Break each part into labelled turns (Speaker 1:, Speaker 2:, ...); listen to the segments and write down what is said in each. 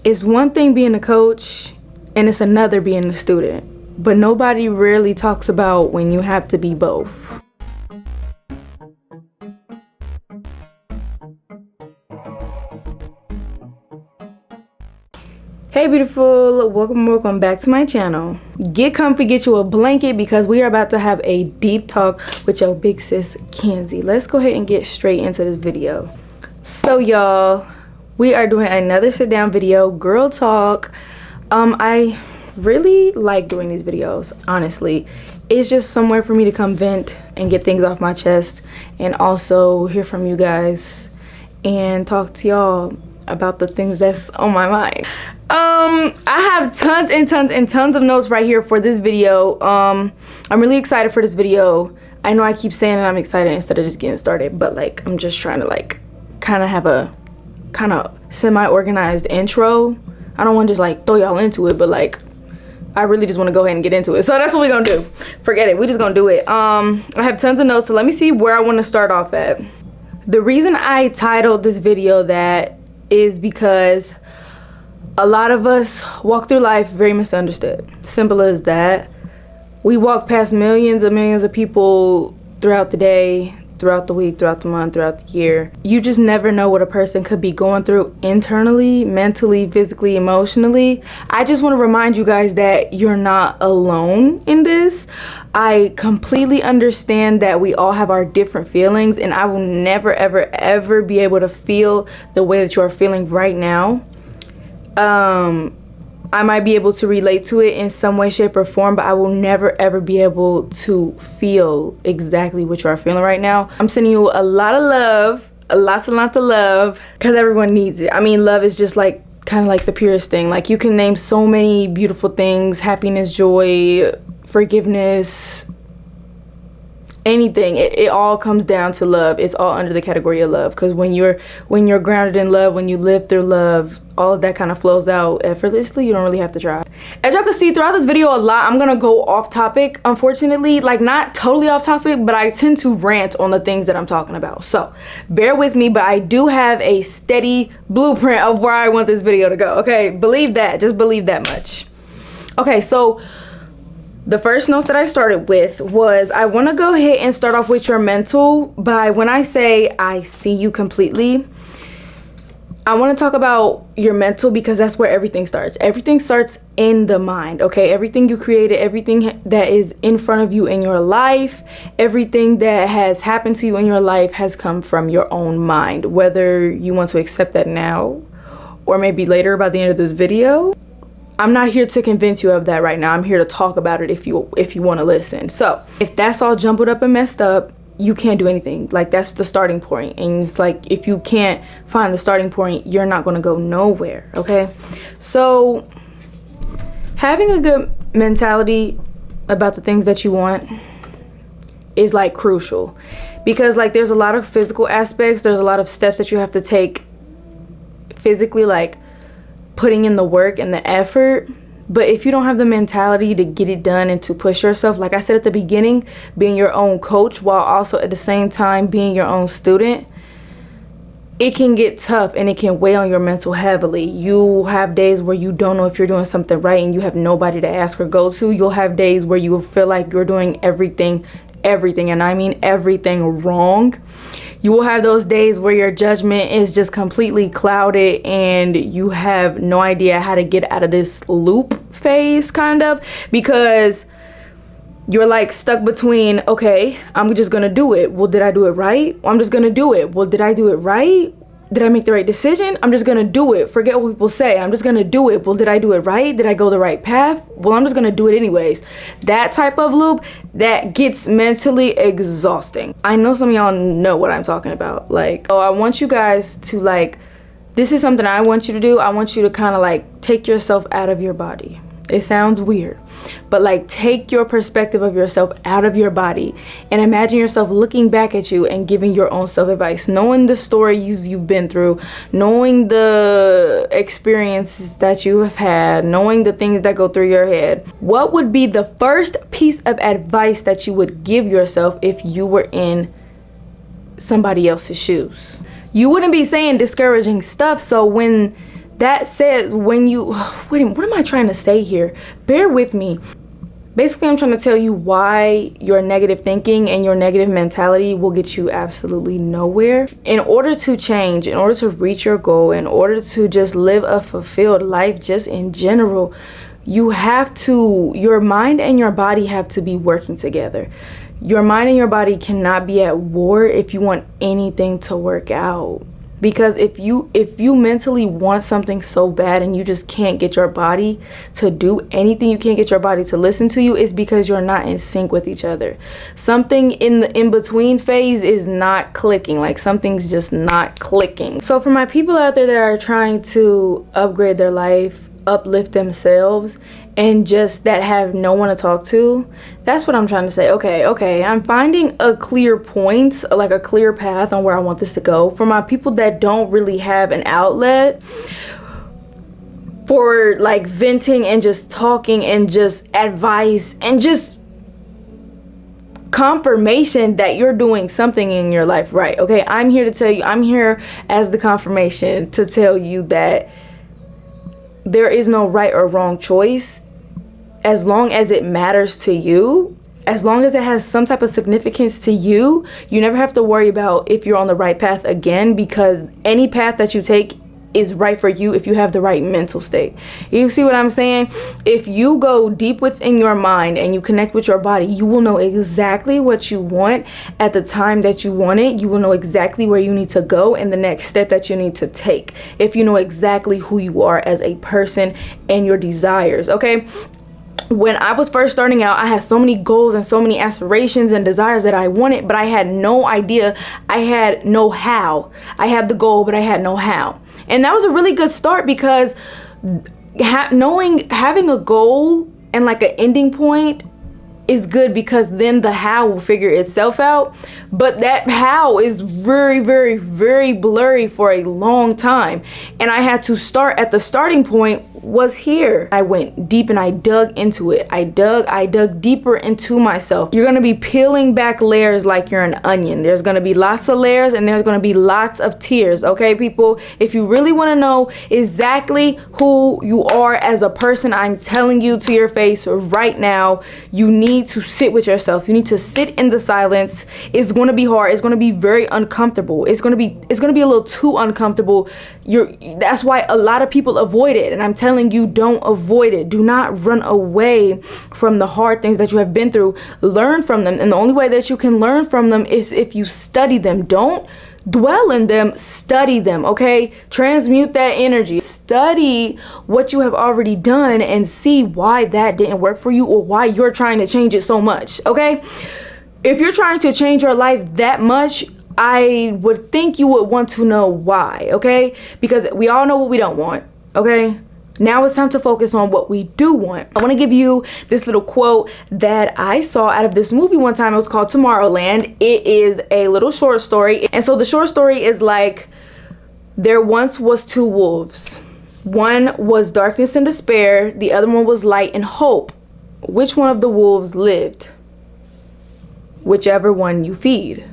Speaker 1: It's one thing being a coach and it's another being a student, but nobody really talks about when you have to be both. Hey beautiful, welcome back to my channel. Get comfy, get you a blanket because we are about to have a deep talk with your big sis Kenzie. Let's go ahead and get straight into this video. So y'all, we are doing another sit down video, girl talk. I really like doing these videos, honestly. It's just somewhere for me to come vent and get things off my chest and also hear from you guys and talk to y'all about the things that's on my mind. I have tons and tons of notes right here for this video. I'm really excited for this video. I know I keep saying that I'm excited instead of just getting started, but like I'm just trying to like kind of have a kind of semi-organized intro. I don't want to just like throw y'all into it, but like I really just want to go ahead and get into it. So that's what we're gonna do. Forget it, we just gonna do it. I have tons of notes, so let me see where I want to start off at. The reason I titled this video that is because a lot of us walk through life very misunderstood. Simple as that. We walk past millions of people throughout the day, throughout the week, throughout the month, throughout the year. You just never know what a person could be going through internally, mentally, physically, emotionally. I just want to remind you guys that you're not alone in this. I completely understand that we all have our different feelings, and I will never ever be able to feel the way that you are feeling right now. I might be able to relate to it in some way, shape, or form, but I will never ever be able to feel exactly what you are feeling right now. I'm sending you a lot of love, lots and lots of love, because everyone needs it. I mean, love is just like kind of like the purest thing. Like you can name so many beautiful things: happiness, joy, forgiveness, anything. It all comes down to love. It's all under the category of love, because when you're grounded in love, when you live through love, all of that kind of flows out effortlessly. You don't really have to try. As y'all can see throughout this video, a lot I'm gonna go off topic, unfortunately. Like not totally off topic, but I tend to rant on the things that I'm talking about, so bear with me. But I do have a steady blueprint of where I want this video to go. Okay, believe that, just believe that much. Okay, so the first notes that I started with was I want to go ahead and start off with your mental. By when I say I see you completely, I want to talk about your mental, because that's where everything starts. Everything starts in the mind, okay? Everything you created, everything that is in front of you in your life, everything that has happened to you in your life has come from your own mind. Whether you want to accept that now or maybe later by the end of this video, I'm not here to convince you of that right now. I'm here to talk about it if you want to listen. So if that's all jumbled up and messed up, you can't do anything. Like that's the starting point. And it's like if you can't find the starting point, you're not going to go nowhere. Okay, so having a good mentality about the things that you want is like crucial, because like there's a lot of physical aspects. There's a lot of steps that you have to take physically, like putting in the work and the effort. But if you don't have the mentality to get it done and to push yourself, like I said at the beginning, being your own coach while also at the same time being your own student, it can get tough and it can weigh on your mental heavily. You have days where you don't know if you're doing something right and you have nobody to ask or go to. You'll have days where you will feel like you're doing everything, and I mean everything, wrong. You will have those days where your judgment is just completely clouded and you have no idea how to get out of this loop phase, kind of, because you're like stuck between, okay, I'm just gonna do it. Well, did I do it right? I'm just gonna do it. Well, did I do it right? Did I make the right decision? I'm just gonna do it. Forget what people say. I'm just gonna do it. Well, did I do it right? Did I go the right path? Well, I'm just gonna do it anyways. That type of loop, that gets mentally exhausting. I know some of y'all know what I'm talking about. Like, oh, I want you guys to like, this is something I want you to do. I want you to kind of like take yourself out of your body. It sounds weird, but like take your perspective of yourself out of your body and imagine yourself looking back at you and giving your own self advice, knowing the stories you've been through, knowing the experiences that you have had, knowing the things that go through your head. What would be the first piece of advice that you would give yourself if you were in somebody else's shoes? You wouldn't be saying discouraging stuff, so when That says when you, wait, what am I trying to say here? Bear with me. Basically, I'm trying to tell you why your negative thinking and your negative mentality will get you absolutely nowhere. In order to change, in order to reach your goal, in order to just live a fulfilled life just in general, you have to, your mind and your body have to be working together. Your mind and your body cannot be at war if you want anything to work out. Because if you mentally want something so bad and you just can't get your body to do anything, you can't get your body to listen to you, it's because you're not in sync with each other. Something in the in-between phase is not clicking. Like something's just not clicking. So for my people out there that are trying to upgrade their life, uplift themselves, and just that have no one to talk to, that's what I'm trying to say. Okay, I'm finding a clear point, like a clear path on where I want this to go. For my people that don't really have an outlet for like venting and just talking and just advice and just confirmation that you're doing something in your life right. Okay, I'm here to tell you, I'm here as the confirmation to tell you that there is no right or wrong choice. As long as it matters to you, as long as it has some type of significance to you, you never have to worry about if you're on the right path again, because any path that you take is right for you if you have the right mental state. You see what I'm saying? If you go deep within your mind and you connect with your body, you will know exactly what you want at the time that you want it. You will know exactly where you need to go and the next step that you need to take if you know exactly who you are as a person and your desires. Okay, when I was first starting out, I had so many goals and so many aspirations and desires that I wanted, but I had no idea. I had no how. I had the goal, but I had no how. And that was a really good start, because having a goal and like an ending point is good, because then the how will figure itself out. But that how is very, very, very blurry for a long time. And I had to start at the starting point was here. I went deep and I dug into it. I dug deeper into myself. You're gonna be peeling back layers like you're an onion. There's gonna be lots of layers and there's gonna be lots of tears. Okay, people, if you really wanna know exactly who you are as a person, I'm telling you to your face right now, you need to sit with yourself. You need to sit in the silence. It's gonna be hard. It's gonna be very uncomfortable. It's gonna be a little too uncomfortable. That's why a lot of people avoid it. And I'm telling you, don't avoid it. Do not run away from the hard things that you have been through. Learn from them. And the only way that you can learn from them is if you study them. Don't dwell in them, study them. Okay, transmute that energy. Study what you have already done and see why that didn't work for you, or why you're trying to change it so much. Okay, if you're trying to change your life that much, I would think you would want to know why. Okay, because we all know what we don't want. Okay, now it's time to focus on what we do want. I want to give you this little quote that I saw out of this movie one time. It was called Tomorrowland. It is a little short story. And so the short story is like, there once was two wolves. One was darkness and despair. The other one was light and hope. Which one of the wolves lived? Whichever one you feed.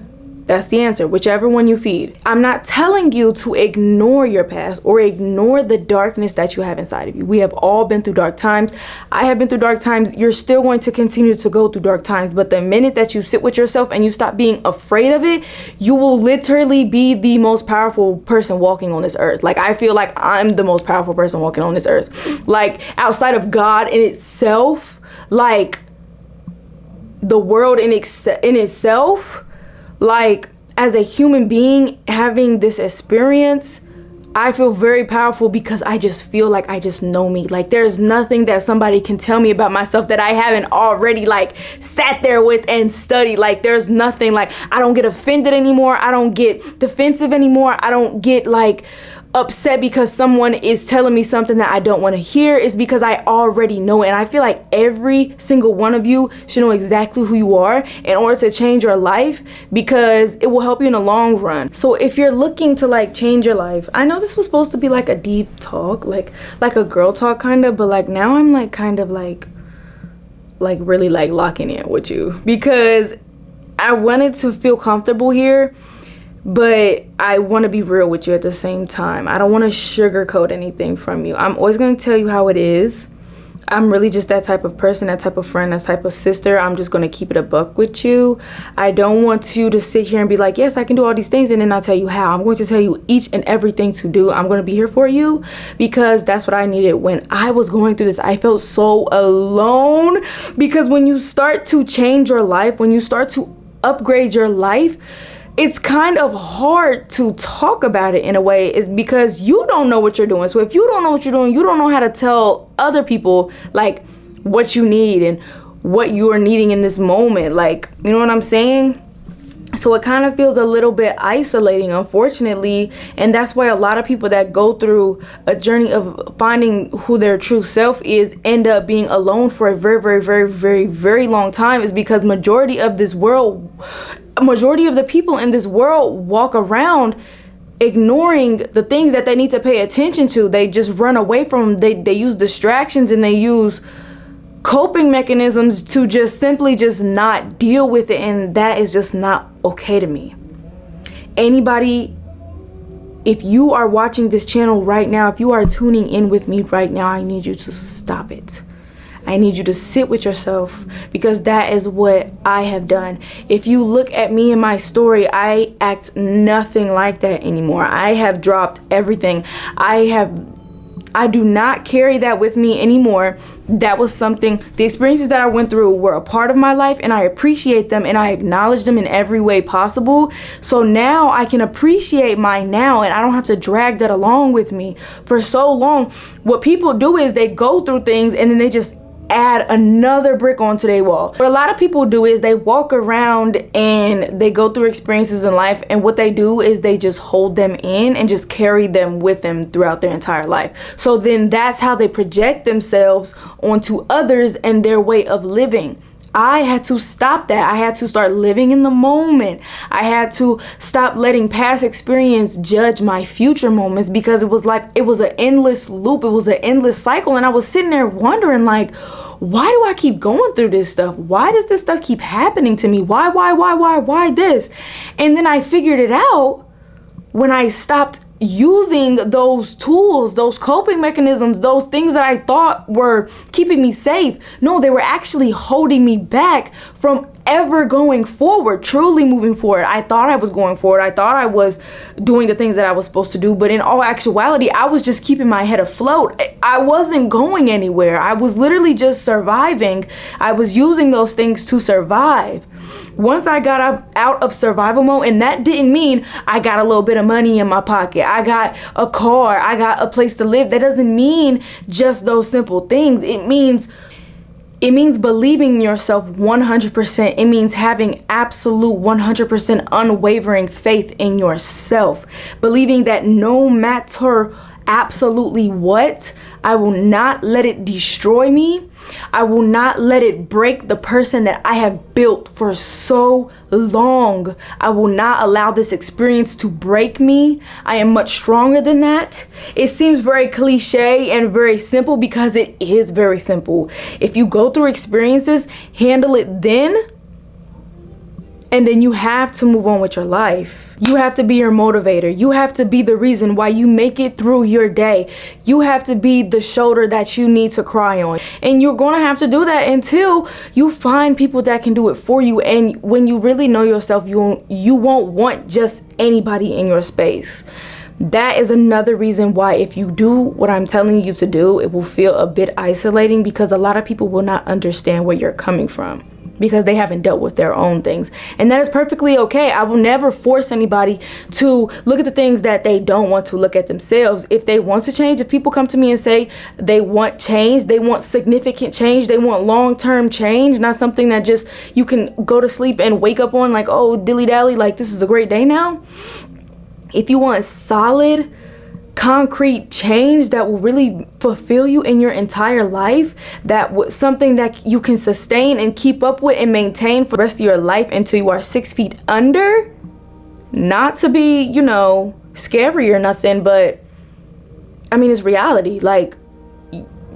Speaker 1: That's the answer. Whichever one you feed. I'm not telling you to ignore your past or ignore the darkness that you have inside of you. We have all been through dark times. I have been through dark times. You're still going to continue to go through dark times. But the minute that you sit with yourself and you stop being afraid of it, you will literally be the most powerful person walking on this earth. Like, I feel like I'm the most powerful person walking on this earth. Like, outside of God in itself, like the world in itself, like, as a human being having this experience, I feel very powerful, because I just feel like I just know me. Like, there's nothing that somebody can tell me about myself that I haven't already like sat there with and studied. Like, there's nothing, like, I don't get offended anymore. I don't get defensive anymore. I don't get like upset because someone is telling me something that I don't want to hear. Is because I already know it. And I feel like every single one of you should know exactly who you are in order to change your life, because it will help you in the long run. So if you're looking to like change your life, I know this was supposed to be like a deep talk, like a girl talk kind of, but like now I'm like kind of like really like locking in with you, because I wanted to feel comfortable here, but I want to be real with you at the same time. I don't want to sugarcoat anything from you. I'm always going to tell you how it is. I'm really just that type of person, that type of friend, that type of sister. I'm just going to keep it a buck with you. I don't want you to sit here and be like, yes, I can do all these things, and then I'll tell you how. I'm going to tell you each and everything to do. I'm going to be here for you, because that's what I needed. When I was going through this, I felt so alone, because when you start to change your life, when you start to upgrade your life, it's kind of hard to talk about it in a way, is because you don't know what you're doing. So if you don't know what you're doing, you don't know how to tell other people like what you need and what you are needing in this moment. Like, you know what I'm saying? So it kind of feels a little bit isolating, unfortunately. And that's why a lot of people that go through a journey of finding who their true self is end up being alone for a very, very, very, very, very long time, is because majority of the people in this world walk around ignoring the things that they need to pay attention to. They just run away from them. They use distractions, and they use coping mechanisms to just simply just not deal with it, and that is just not okay to me. Anybody, if you are watching this channel right now, if you are tuning in with me right now, I need you to stop it. I need you to sit with yourself, because that is what I have done. If you look at me and my story, I act nothing like that anymore. I have dropped everything. I do not carry that with me anymore. That was something, the experiences that I went through were a part of my life, and I appreciate them, and I acknowledge them in every way possible. So now I can appreciate my now, and I don't have to drag that along with me for so long. What people do is they go through things, and then they just add another brick onto their wall. What a lot of people do is they walk around and they go through experiences in life, and what they do is they just hold them in and just carry them with them throughout their entire life. So then that's how they project themselves onto others and their way of living. I had to stop that. I had to start living in the moment. I had to stop letting past experience judge my future moments, because it was like, it was an endless loop. It was an endless cycle. And I was sitting there wondering, like, why do I keep going through this stuff? Why does this stuff keep happening to me? Why this? And then I figured it out when I stopped using those tools, those coping mechanisms, those things that I thought were keeping me safe. No, they were actually holding me back from ever going forward, truly moving forward. I thought I was going forward. I thought I was doing the things that I was supposed to do, but in all actuality, I was just keeping my head afloat. I wasn't going anywhere. I was literally just surviving. I was using those things to survive. Once I got out of survival mode, and that didn't mean I got a little bit of money in my pocket, I got a car, I got a place to live. That doesn't mean just those simple things. It means believing in yourself 100%. It means having absolute 100% unwavering faith in yourself. Believing that no matter absolutely what, I will not let it destroy me. I will not let it break the person that I have built for so long. I will not allow this experience to break me. I am much stronger than that. It seems very cliche and very simple, because it is very simple. If you go through experiences, handle it then, and then you have to move on with your life. You have to be your motivator. You have to be the reason why you make it through your day. You have to be the shoulder that you need to cry on. And you're going to have to do that until you find people that can do it for you. And when you really know yourself, you won't want just anybody in your space. That is another reason why, if you do what I'm telling you to do, it will feel a bit isolating, because a lot of people will not understand where you're coming from, because they haven't dealt with their own things. And that is perfectly okay. I will never force anybody to look at the things that they don't want to look at themselves. If they want to change, if people come to me and say they want change, they want significant change, they want long-term change, not something that just you can go to sleep and wake up on like, oh, dilly-dally, like this is a great day now. If you want solid, concrete change that will really fulfill you in your entire life, something that you can sustain and keep up with and maintain for the rest of your life until you are 6 feet under, not to be, you know, scary or nothing, but I mean, it's reality. Like,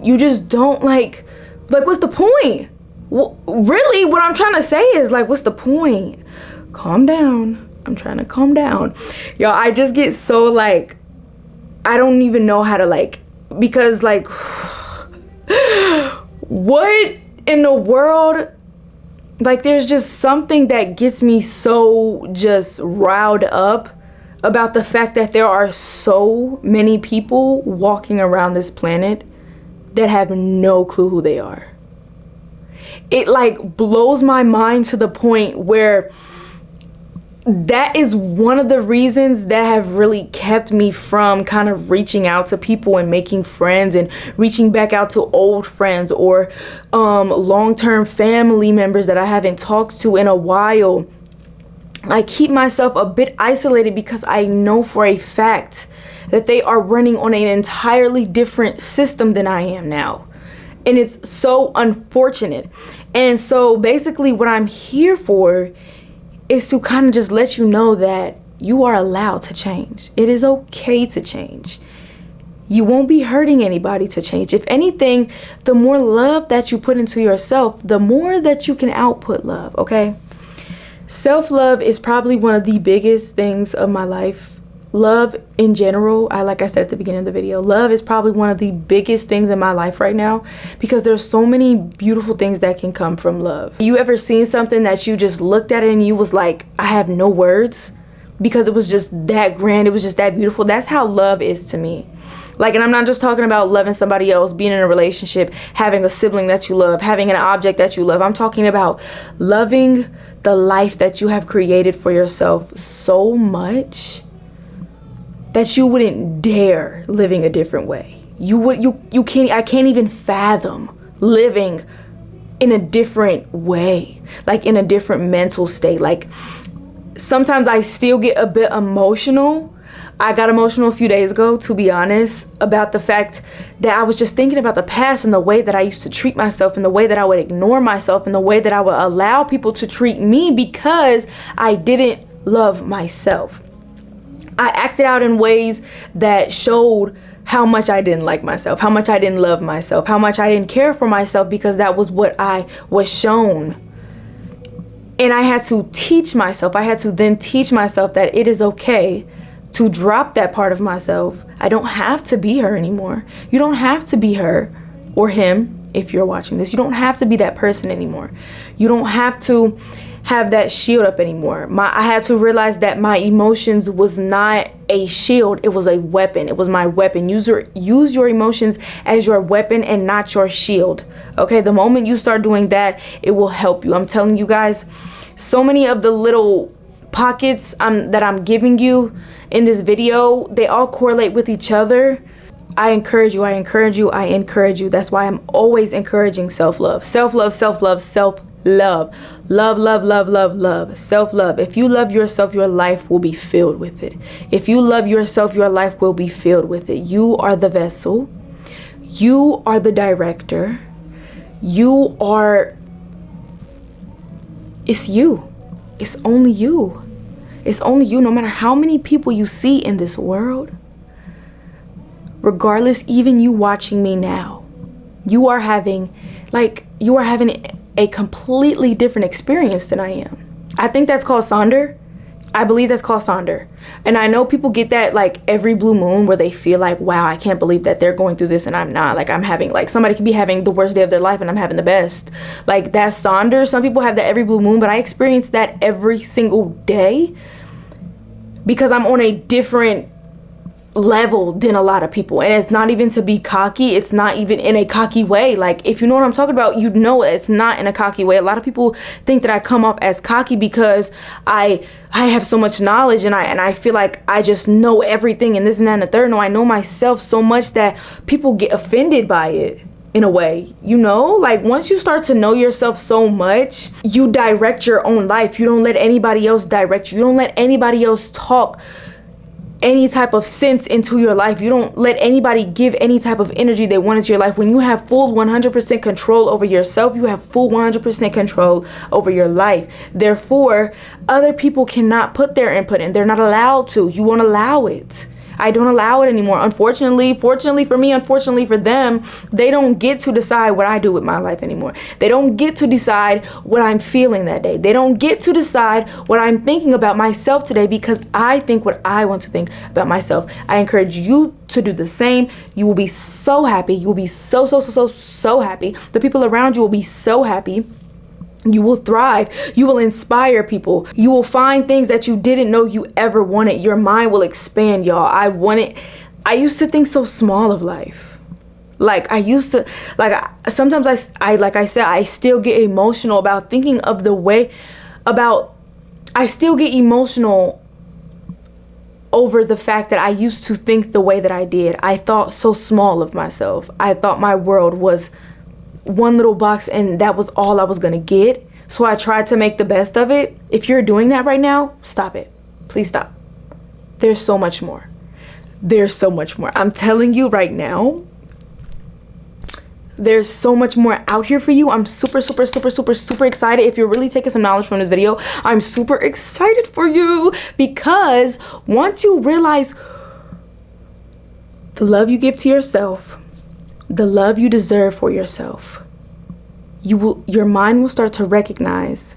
Speaker 1: you just don't like what's the point? Well, really what I'm trying to say is, like, what's the point? Calm down. I'm trying to calm down. Y'all, I just get so like, I don't even know how to like, because like, what in the world? Like, there's just something that gets me so just riled up about the fact that there are so many people walking around this planet that have no clue who they are. It like blows my mind to the point where that is one of the reasons that have really kept me from kind of reaching out to people and making friends and reaching back out to old friends or long-term family members that I haven't talked to in a while. I keep myself a bit isolated because I know for a fact that they are running on an entirely different system than I am now. And it's so unfortunate. And so basically what I'm here for is to kind of just let you know that you are allowed to change. It is okay to change. You won't be hurting anybody to change. If anything, the more love that you put into yourself, the more that you can output love, okay? Self-love is probably one of the biggest things of my life. Love in general, like I said at the beginning of the video, love is probably one of the biggest things in my life right now because there's so many beautiful things that can come from love. You ever seen something that you just looked at it and you was like, I have no words, because it was just that grand, it was just that beautiful? That's how love is to me. Like, and I'm not just talking about loving somebody else, being in a relationship, having a sibling that you love, having an object that you love. I'm talking about loving the life that you have created for yourself so much that you wouldn't dare living a different way. I can't even fathom living in a different way, like in a different mental state. Like, sometimes I still get a bit emotional. I got emotional a few days ago, to be honest, about the fact that I was just thinking about the past and the way that I used to treat myself and the way that I would ignore myself and the way that I would allow people to treat me because I didn't love myself. I acted out in ways that showed how much I didn't like myself, how much I didn't love myself, how much I didn't care for myself, because that was what I was shown. And I had to teach myself, I had to then teach myself that it is okay to drop that part of myself. I don't have to be her anymore. You don't have to be her or him if you're watching this. You don't have to be that person anymore. You don't have to have that shield up anymore. I had to realize that my emotions was not a shield, it was a weapon. It was my weapon. Use your emotions as your weapon and not your shield. Okay, the moment you start doing that, it will help you. I'm telling you guys, so many of the little pockets that I'm giving you in this video, they all correlate with each other. I encourage you, I encourage you, I encourage you. That's why I'm always encouraging self-love. Self-love, self-love, self-love. Love, love, love, love, love, love. Self-love. If you love yourself, your life will be filled with it. If you love yourself, your life will be filled with it. You are the vessel. You are the director. You are, it's you. It's only you. It's only you. No matter how many people you see in this world, regardless, even you watching me now, you are having a completely different experience than I am. I think that's called Sonder. I believe that's called Sonder. And I know people get that like every blue moon where they feel like, wow, I can't believe that they're going through this and I'm not. Like, I'm having, like, somebody could be having the worst day of their life and I'm having the best. Like, that's Sonder. Some people have that every blue moon, but I experience that every single day because I'm on a different level than a lot of people. And it's not even to be cocky. It's not even in a cocky way. Like, if you know what I'm talking about, you know it's not in a cocky way. A lot of people think that I come off as cocky because I have so much knowledge and I feel like I just know everything and this and that and the third. No, I know myself so much that people get offended by it in a way, you know? Like, once you start to know yourself so much, you direct your own life. You don't let anybody else direct you. You don't let anybody else talk any type of sense into your life. You don't let anybody give any type of energy they want into your life. When you have full 100% control over yourself, you have full 100% control over your life. Therefore, other people cannot put their input in. They're not allowed to. You won't allow it. I don't allow it anymore. Unfortunately, fortunately for me, unfortunately for them, they don't get to decide what I do with my life anymore. They don't get to decide what I'm feeling that day. They don't get to decide what I'm thinking about myself today, because I think what I want to think about myself. I encourage you to do the same. You will be so happy. You will be so happy. The people around you will be so happy. You will thrive. You will inspire people. You will find things that you didn't know you ever wanted. Your mind will expand, y'all. I used to think so small of life. Like I used to, sometimes I like I said, I still get emotional about thinking of the way I still get emotional over the fact that I used to think the way that I did. I thought so small of myself. I thought my world was one little box and that was all I was gonna get. So I tried to make the best of it. If you're doing that right now, stop it. Please stop. There's so much more. There's so much more. I'm telling you right now, there's so much more out here for you. I'm super excited. If you're really taking some knowledge from this video, I'm super excited for you, because once you realize the love you give to yourself, the love you deserve for yourself, your mind will start to recognize,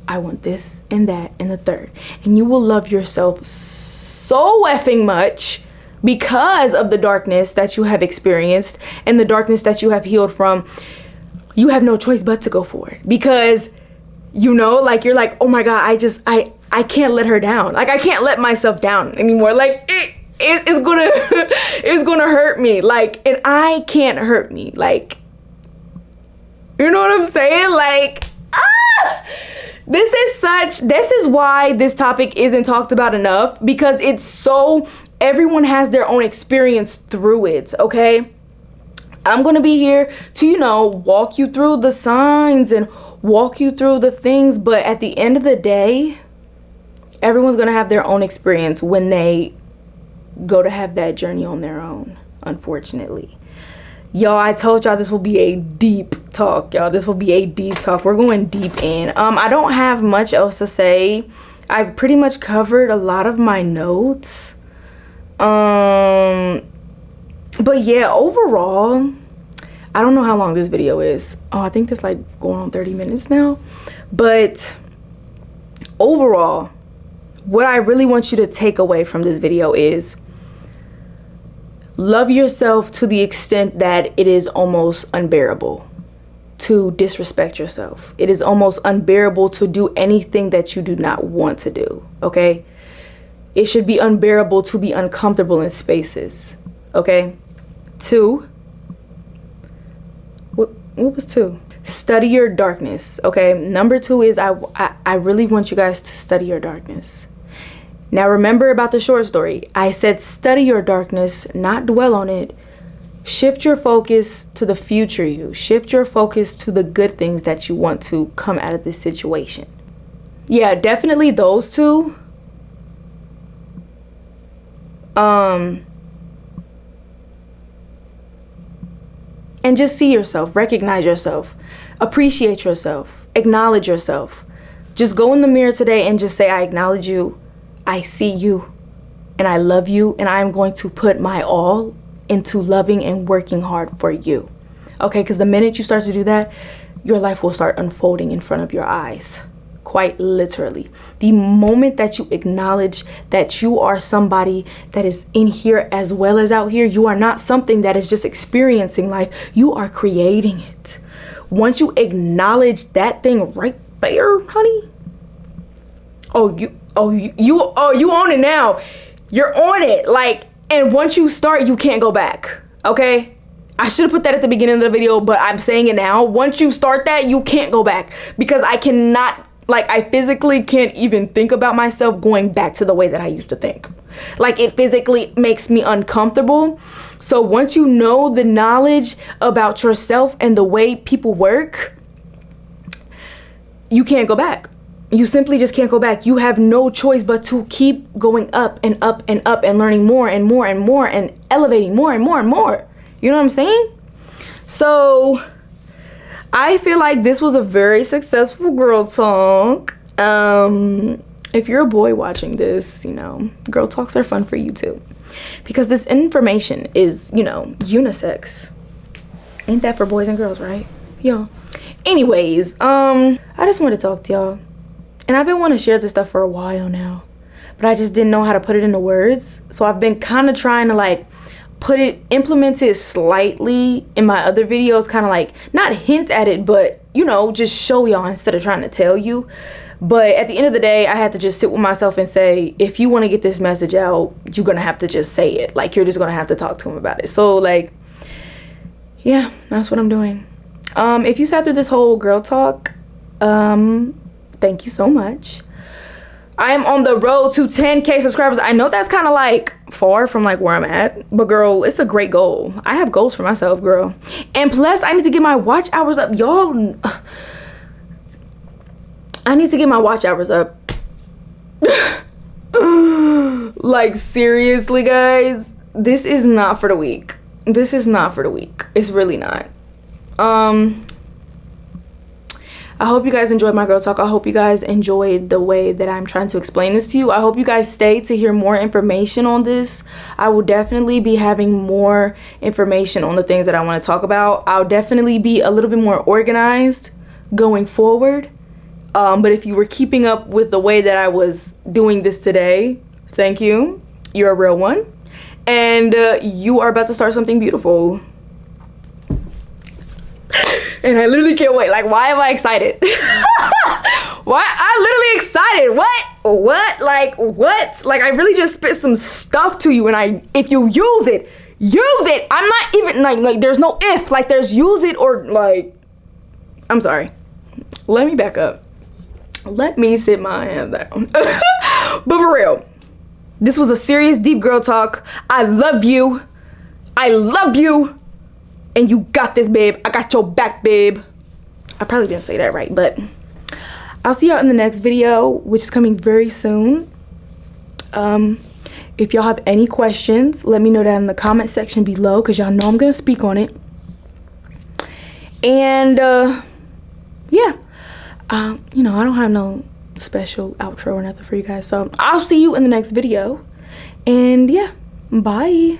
Speaker 1: I want this and that and the third, and you will love yourself so effing much because of the darkness that you have experienced and the darkness that you have healed from. You have no choice but to go for it, because you're like, oh my God, I can't let her down. Like I can't let myself down anymore. Like it's gonna hurt me, like, and I can't hurt me, like, you know what I'm saying? Like, this is why this topic isn't talked about enough, because everyone has their own experience through it. Okay, I'm gonna be here to walk you through the signs and walk you through the things, but at the end of the day, everyone's gonna have their own experience when they go to have that journey on their own, unfortunately. Y'all, I told y'all this will be a deep talk, y'all. This will be a deep talk. We're going deep in. I don't have much else to say. I pretty much covered a lot of my notes. But yeah, overall, I don't know how long this video is. Oh, I think it's like going on 30 minutes now. But overall, what I really want you to take away from this video is love yourself to the extent that it is almost unbearable to disrespect yourself. It is almost unbearable to do anything that you do not want to do, okay? It should be unbearable to be uncomfortable in spaces, okay? 2, what was 2? Study your darkness, okay? Number 2 is I really want you guys to study your darkness. Now remember about the short story. I said study your darkness, not dwell on it. Shift your focus to the future you. Shift your focus to the good things that you want to come out of this situation. Yeah, definitely those 2. And just see yourself, recognize yourself, appreciate yourself, acknowledge yourself. Just go in the mirror today and just say, I acknowledge you. I see you and I love you, and I'm going to put my all into loving and working hard for you. Okay, because the minute you start to do that, your life will start unfolding in front of your eyes, quite literally. The moment that you acknowledge that you are somebody that is in here as well as out here, you are not something that is just experiencing life, you are creating it. Once you acknowledge that thing right there, honey, you own it now. You're on it. Like, and once you start, you can't go back. Okay? I should have put that at the beginning of the video, but I'm saying it now. Once you start that, you can't go back, because I cannot, like, I physically can't even think about myself going back to the way that I used to think. Like, it physically makes me uncomfortable. So once you know the knowledge about yourself and the way people work, you can't go back. You simply just can't go back. You have no choice but to keep going up and up and up and learning more and more and more and elevating more and more and more. You know what I'm saying? So I feel like this was a very successful girl talk. If you're a boy watching this, girl talks are fun for you too. because this information is, you know, unisex. Ain't that for boys and girls, right? Yeah. Anyways, I just wanted to talk to y'all, and I've been wanting to share this stuff for a while now, but I just didn't know how to put it into words. So I've been kind of trying to like implement it slightly in my other videos, kind of like not hint at it, but you know, just show y'all instead of trying to tell you. But at the end of the day, I had to just sit with myself and say, if you want to get this message out, you're gonna have to just say it. Like, you're just gonna have to talk to him about it. So like, yeah, that's what I'm doing. If you sat through this whole girl talk, thank you so much. I am on the road to 10K subscribers. I know that's kind of like far from like where I'm at, but girl, it's a great goal. I have goals for myself, girl. And plus, I need to get my watch hours up. Y'all, I need to get my watch hours up. Like, seriously, guys, this is not for the weak. This is not for the weak. It's really not. I hope you guys enjoyed my girl talk. I hope you guys enjoyed the way that I'm trying to explain this to you. I hope you guys stay to hear more information on this. I will definitely be having more information on the things that I want to talk about. I'll definitely be a little bit more organized going forward. But if you were keeping up with the way that I was doing this today, thank you. You're a real one. And you are about to start something beautiful. And I literally can't wait. Like, why am I excited? Why? I'm literally excited. What? Like, what? Like, I really just spit some stuff to you, and if you use it, use it. I'm not even, like, there's no if. Like, there's use it or, like, I'm sorry. Let me back up. Let me sit my hand down. But for real, this was a serious, deep girl talk. I love you. I love you. And you got this, babe. I got your back, babe. I probably didn't say that right, but I'll see y'all in the next video, which is coming very soon. If y'all have any questions, let me know that in the comment section below, because y'all know I'm going to speak on it. And, yeah. You know, I don't have no special outro or nothing for you guys. So I'll see you in the next video. And, yeah. Bye.